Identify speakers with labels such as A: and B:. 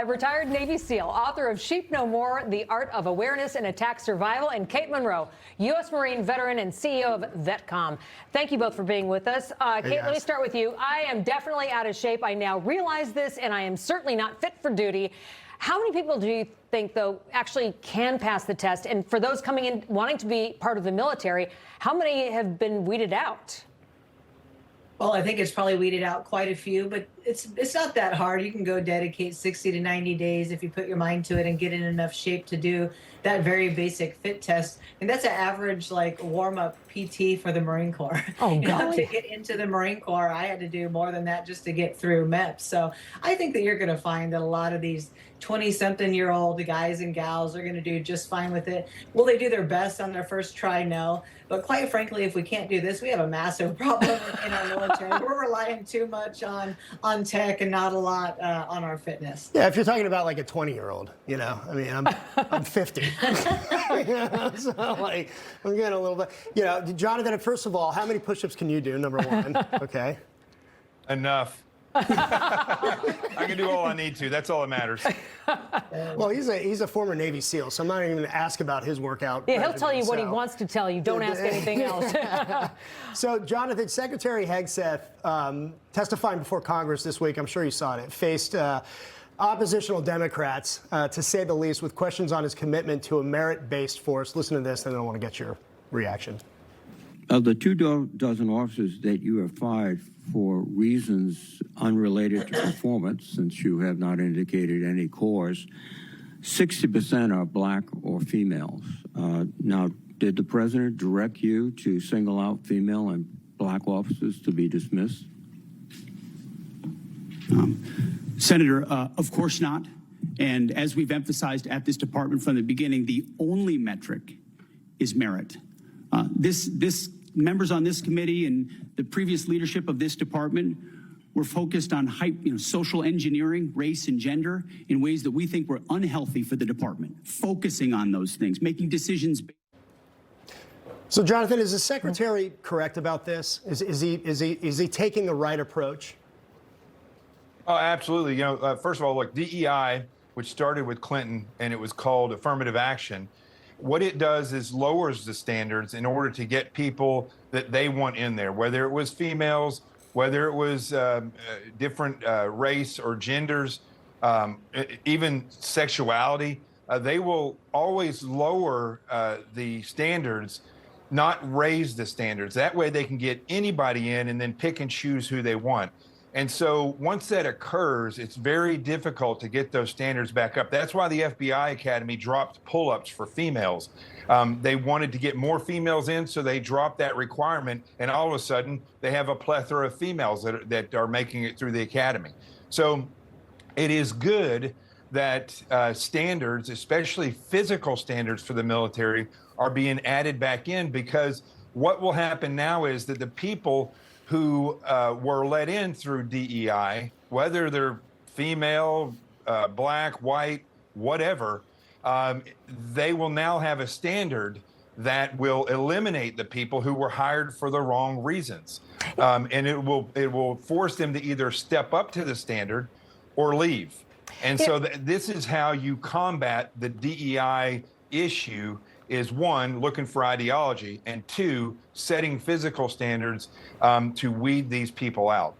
A: Retired Navy SEAL, author of Sheep No More, The Art of Awareness and Attack Survival, and Kate Monroe, U.S. Marine veteran and CEO of Vetcomm. Thank you both for being with us. Kate, let me start with you. I am definitely out of shape. I now realize this, and I am certainly not fit for duty. How many people do you think, though, actually can pass the test? And for those coming in wanting to be part of the military, how many have been weeded out?
B: Well, I think it's probably weeded out quite a few, but it's not that hard. You can go dedicate 60 to 90 days if you put your mind to it and get in enough shape to do that very basic fit test. And that's an average like warm-up PT for the Marine Corps.
A: Oh,
B: to get into the Marine Corps, I had to do more than that just to get through MEPS. So I think that you're going to find that a lot of these 20-something-year-old guys and gals are going to do just fine with it. Will they do their best on their first try? No. But quite frankly, if we can't do this, we have a massive problem in our military. We're relying too much on tech and not a lot on our fitness.
C: Yeah, if you're talking about like a 20-year-old, you know, I mean, I'm 50. You know, so like, I'm getting a little bit, you know, Jonathan, first of all, how many push-ups can you do, number one? Okay.
D: Enough. I can do all I need to. That's all that matters.
C: Well, he's a former Navy SEAL, so I'm not even going to ask about his workout.
A: Yeah, he'll tell you what he wants to tell you. Don't ask anything else.
C: So, Jonathan, Secretary Hegseth, testifying before Congress this week, I'm sure you saw it, faced oppositional Democrats, to say the least, with questions on his commitment to a merit-based force. Listen to this, and then I want to get your reaction.
E: Of the 24 officers that you have fired for reasons unrelated to performance, since you have not indicated any cause, 60% are black or females. Now, did the president direct you to single out female and black officers to be dismissed?
F: Senator, of course not. And as we've emphasized at this department from the beginning, the only metric is merit. This members on this committee and the previous leadership of this department were focused on social engineering, race and gender in ways that we think were unhealthy for the department, focusing on those things, making decisions.
C: So, Jonathan, is the secretary correct about this? Is he taking the right approach?
D: Oh, absolutely. You know, first of all, look, DEI, which started with Clinton and it was called affirmative action, what it does is lowers the standards in order to get people that they want in there, whether it was females, whether it was different race or genders, even sexuality. They will always lower the standards, not raise the standards. That way they can get anybody in and then pick and choose who they want. And so once that occurs, it's very difficult to get those standards back up. That's why the FBI Academy dropped pull-ups for females. They wanted to get more females in, so they dropped that requirement, and all of a sudden they have a plethora of females that are making it through the academy. So it is good that standards, especially physical standards for the military, are being added back in, because what will happen now is that the people who were let in through DEI, whether they're female, black, white, whatever, they will now have a standard that will eliminate the people who were hired for the wrong reasons. And it will force them to either step up to the standard or leave. And so this is how you combat the DEI issue, is one, looking for ideology, and two, setting physical standards to weed these people out.